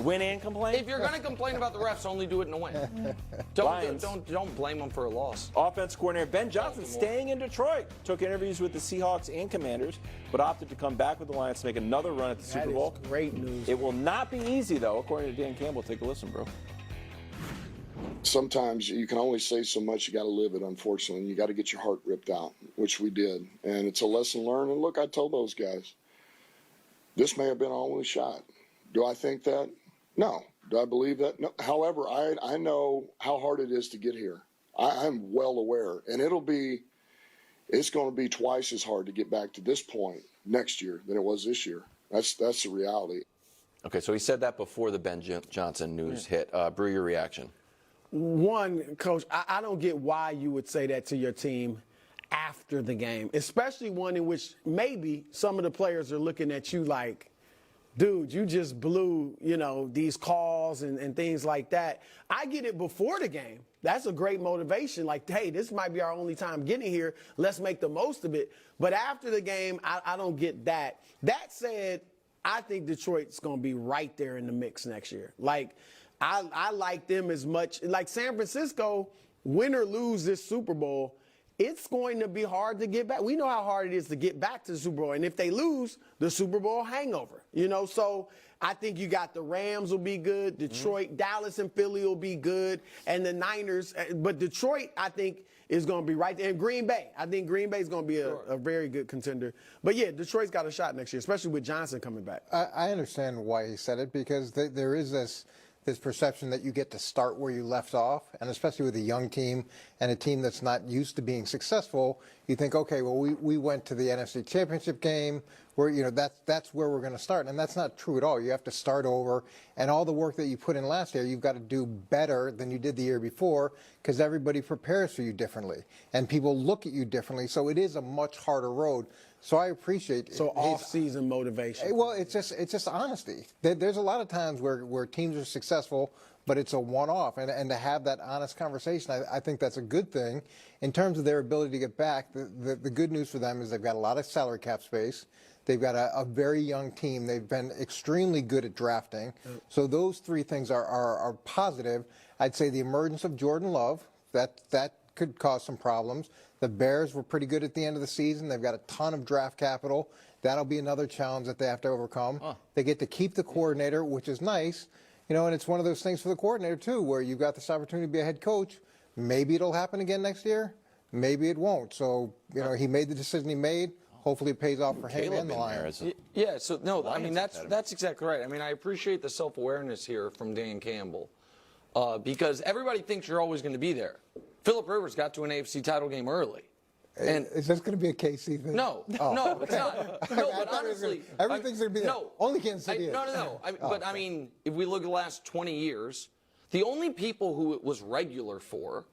Win and complain? If you're going to complain about the refs, only do it in a win. Don't blame them for a loss. Offense coordinator Ben Johnson staying in Detroit. Took interviews with the Seahawks and Commanders, but opted to come back with the Lions to make another run at the Super Bowl. That is great news. It will not be easy, though, according to Dan Campbell. Take a listen, bro. Sometimes you can only say so much. You got to live it, unfortunately. You got to get your heart ripped out, which we did. And it's a lesson learned. And look, I told those guys, this may have been our only shot. Do I think that? No. Do I believe that? No. However, I know how hard it is to get here. I'm well aware. And it's going to be twice as hard to get back to this point next year than it was this year. That's the reality. Okay, so he said that before the Ben Johnson news hit. Brew, your reaction? One, Coach, I don't get why you would say that to your team after the game, especially one in which maybe some of the players are looking at you like, dude, you just blew, these calls and things like that. I get it before the game. That's a great motivation. Like, hey, this might be our only time getting here. Let's make the most of it. But after the game, I don't get that. That said, I think Detroit's going to be right there in the mix next year. Like, I like them as much. Like San Francisco, win or lose this Super Bowl, it's going to be hard to get back. We know how hard it is to get back to the Super Bowl. And if they lose, the Super Bowl hangover. So I think you got the Rams will be good. Detroit, Dallas, and Philly will be good. And the Niners. But Detroit, I think, is going to be right there. And Green Bay. I think Green Bay is going to be a very good contender. But, yeah, Detroit's got a shot next year, especially with Johnson coming back. I understand why he said it, because there is this perception that you get to start where you left off, and especially with a young team and a team that's not used to being successful, you think, okay, well, we went to the NFC Championship game, where that's where we're going to start, and that's not true at all. You have to start over, and all the work that you put in last year, you've got to do better than you did the year before, because everybody prepares for you differently, and people look at you differently, so it is a much harder road. So I appreciate so off-season motivation. Well, it's just honesty. There's a lot of times where teams are successful, but it's a one-off, and to have that honest conversation, I think that's a good thing. In terms of their ability to get back, the good news for them is they've got a lot of salary cap space. They've got a very young team. They've been extremely good at drafting. So those three things are positive. I'd say the emergence of Jordan Love, that could cause some problems. The Bears were pretty good at the end of the season. They've got a ton of draft capital. That'll be another challenge that they have to overcome. They get to keep the coordinator, which is nice. And it's one of those things for the coordinator, too, where you've got this opportunity to be a head coach. Maybe it'll happen again next year. Maybe it won't. So, he made the decision he made. Hopefully it pays off for him and the Lions. Yeah, so, no, I mean, that's exactly right. I mean, I appreciate the self-awareness here from Dan Campbell because everybody thinks you're always going to be there. Phillip Rivers got to an AFC title game early. And is this going to be a KC thing? No, no, it's not. No, but honestly, everything's going to be there. No, only Kansas City. No. But I mean, if we look at the last 20 years, the only people who it was regular for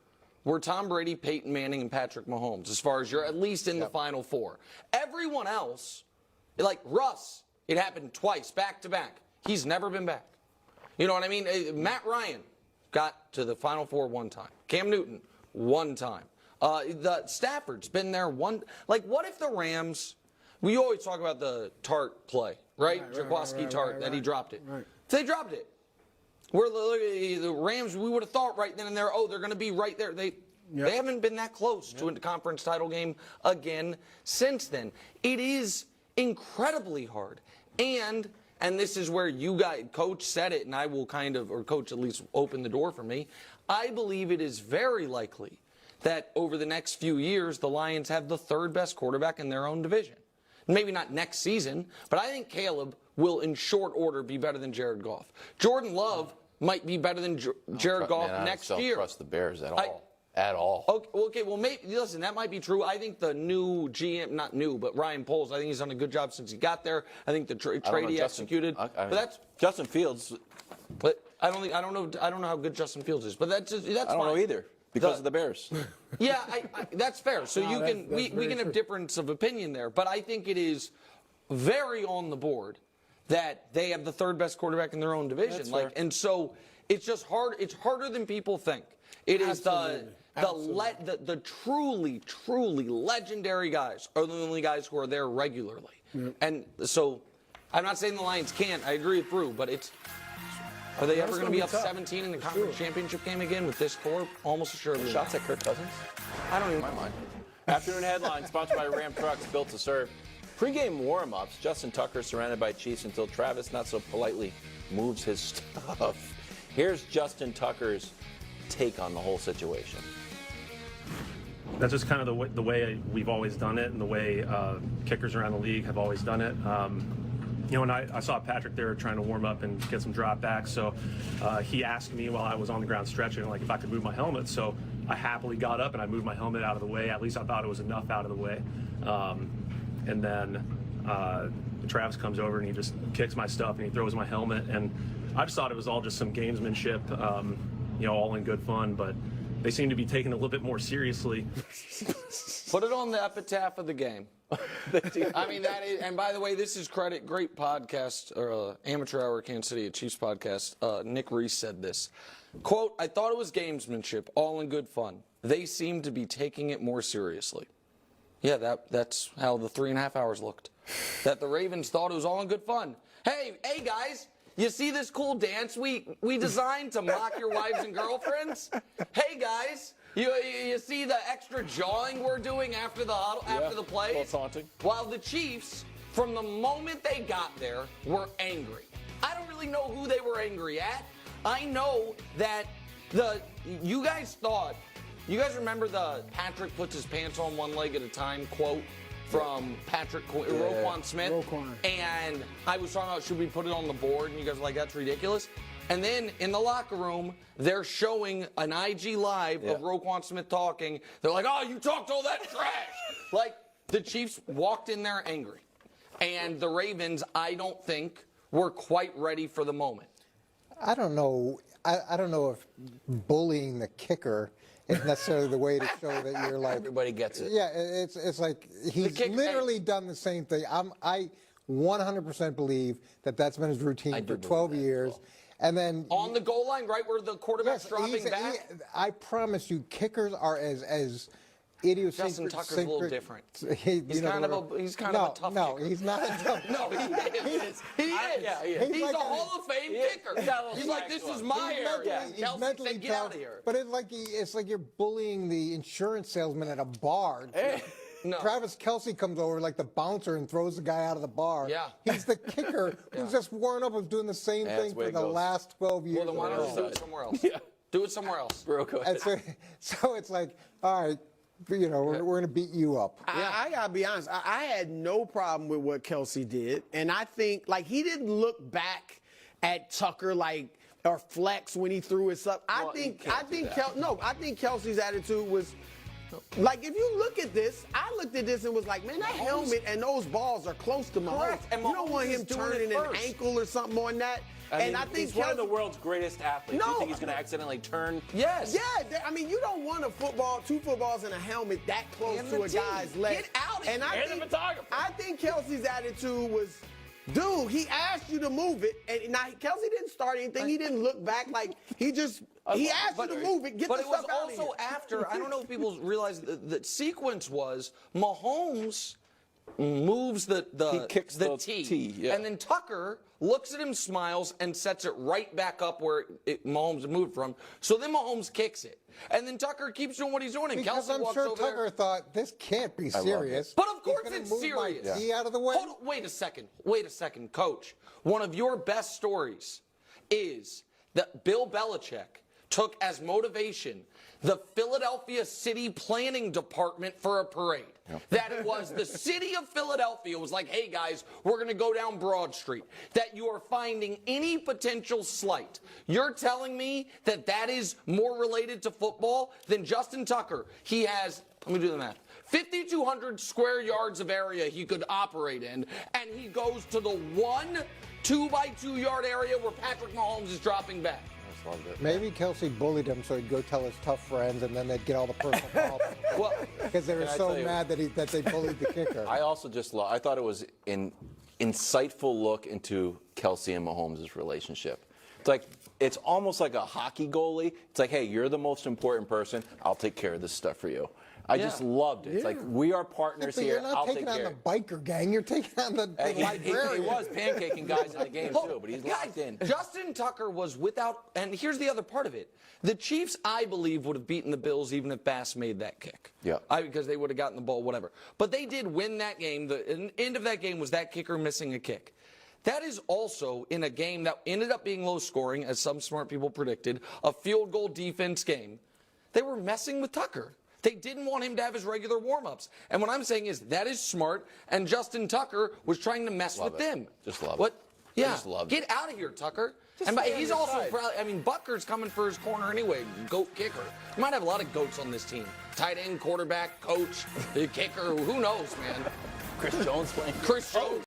were Tom Brady, Peyton Manning, and Patrick Mahomes, as far as you're at least in the Final Four. Everyone else, like Russ, it happened twice, back to back. He's never been back. You know what I mean? Matt Ryan got to the Final Four one time. Cam Newton, one time. The Stafford's been there one. Like, what if the Rams? We always talk about the Tart play, right? Jaquaski Tart, that he dropped it. Right. If they dropped it, the Rams, we would have thought right then and there, they're going to be right there. They haven't been that close to a conference title game again since then. It is incredibly hard. And this is where you guys, Coach said it, and I will or Coach at least open the door for me. I believe it is very likely that over the next few years, the Lions have the third best quarterback in their own division. Maybe not next season, but I think Caleb will, in short order, be better than Jared Goff. Jordan Love might be better than Jared Goff next year. I don't trust the Bears at all. Okay, well, maybe, listen, that might be true. I think the new GM, not new, but Ryan Poles, I think he's done a good job since he got there. I think the trade he executed. But that's Justin Fields. But I don't know how good Justin Fields is. But that's fine. I don't know either. Because of the Bears. Yeah, that's fair. So we can have difference of opinion there. But I think it is very on the board that they have the third best quarterback in their own division. And so it's just hard. It's harder than people think. It is the truly, truly legendary guys are the only guys who are there regularly. And so I'm not saying the Lions can't. I agree with Brew, but it's Are they ever That's going to be gonna up be tough. 17 in the conference championship game again with this score? Almost assuredly. Shots at Kirk Cousins? I don't even. My mind. Afternoon headline sponsored by Ram Trucks, built to serve. Pre-game warm-ups. Justin Tucker surrounded by Chiefs until Travis not so politely moves his stuff. Here's Justin Tucker's take on the whole situation. That's just kind of the way we've always done it, and the way kickers around the league have always done it. And I saw Patrick there trying to warm up and get some drop backs, so he asked me while I was on the ground stretching, like, if I could move my helmet. So I happily got up and I moved my helmet out of the way. At least I thought it was enough out of the way. And then Travis comes over and he just kicks my stuff and he throws my helmet. And I just thought it was all just some gamesmanship, all in good fun, but they seem to be taking it a little bit more seriously. Put it on the epitaph of the game. I mean, that is, and by the way, this is credit, great podcast, Amateur Hour Kansas City, a Chiefs podcast. Nick Reese said this, quote, "I thought it was gamesmanship, all in good fun. They seem to be taking it more seriously." Yeah, that's how the 3.5 hours looked. That the Ravens thought it was all in good fun. Hey guys, you see this cool dance we designed to mock your wives and girlfriends? Hey guys, you see the extra jawing we're doing after the plays? A little taunting. While the Chiefs, from the moment they got there, were angry. I don't really know who they were angry at. I know that you guys remember the Patrick puts his pants on one leg at a time quote from Roquan Smith? Roquan. And I was talking about, should we put it on the board? And you guys were like, that's ridiculous. And then in the locker room, they're showing an IG live of Roquan Smith talking. They're like, oh, you talked all that trash. Like, the Chiefs walked in there angry. And the Ravens, I don't think, were quite ready for the moment. I don't know. I don't know if bullying the kicker is necessarily the way to show that you're like. Everybody gets it. Yeah, it's like he's literally done the same thing. I 100% believe that that's been his routine for 12 years. And then On the goal line, right where the quarterback's dropping back? I promise you, kickers are as idiosyncratic. Justin Tucker's a little different. He's kind of a tough No, kicker. he's not a tough No, he is. He is. Yeah, he is. He's like a Hall of Fame kicker. He's like, this is my area. He's Kelsey mentally said, get out tough, of here. but it's like you're bullying the insurance salesman at a bar. No. Travis Kelsey comes over like the bouncer and throws the guy out of the bar. Yeah. He's the kicker who's just worn up of doing the same That's thing the way for it the goes. last 12 years. Well, then why in a don't you row. do it somewhere else? Do it somewhere else. And so it's like, all right, we're going to beat you up. I gotta be honest. I had no problem with what Kelsey did, and I think he didn't look back at Tucker or flex when he threw his up. I think Kelsey's attitude was. If you look at this, I looked at this and was like, man, that helmet and those balls are close to Mahomes. Correct. And you don't want Mahomes him is doing turning it an first. ankle or something on that. I mean, and I think he's one of the world's greatest athletes. No. You think he's going to accidentally turn? Yes. Yeah, I mean, you don't want two footballs and a helmet that close And to the a team. guy's leg. Get out of and here. I And the photographer. I think Kelsey's attitude was, dude, he asked you to move it, and now Kelsey didn't start anything. He didn't look back. He asked you to move it. Get But the it was stuff out of here. also after, I don't know if people realize the sequence was Mahomes moves the kicks the tee, tee, yeah. and then Tucker looks at him, smiles, and sets it right back up where Mahomes moved from. So then Mahomes kicks it, and then Tucker keeps doing what he's doing, and Because Kelsey I'm walks sure over Tucker there. thought, this can't be serious. But of course He's gonna it's move my serious. tee out of the way. Hold on, wait a second, Coach. One of your best stories is that Bill Belichick took as motivation the Philadelphia City Planning Department for a parade. That it was the city of Philadelphia was like, hey guys, we're going to go down Broad Street. That you are finding any potential slight. You're telling me that is more related to football than Justin Tucker. He has, let me do the math, 5,200 square yards of area he could operate in, and he goes to the 1 2x2 yard area where Patrick Mahomes is dropping back. Maybe Kelsey bullied him so he'd go tell his tough friends, and then they'd get all the personal problems. Well, Because they were Can I so tell you- mad that they bullied the kicker. I also I thought it was an insightful look into Kelsey and Mahomes' relationship. It's almost like a hockey goalie. It's like, hey, you're the most important person. I'll take care of this stuff for you. I just loved it. It's like, we are partners But here. you're not I'll taking take on care. the biker gang. You're taking on the He librarian. was pancaking guys in the game too, but he's locked in. Justin Tucker was without, and here's the other part of it. The Chiefs, I believe, would have beaten the Bills even if Bass made that kick. Yeah. Because they would have gotten the ball, whatever. But they did win that game. The end of that game was that kicker missing a kick. That is also in a game that ended up being low scoring, as some smart people predicted, a field goal defense game. They were messing with Tucker. They didn't want him to have his regular warm-ups. And what I'm saying is that is smart, and Justin Tucker was trying to mess with them. Just love it. What? Yeah. just loved Get out of here, Tucker. And stay on he's your also side. probably, I mean, Butker's coming for his corner anyway. Goat kicker. You might have a lot of goats on this team. Tight end, quarterback, coach, the kicker. Who knows, man? Chris Jones playing. Chris Jones.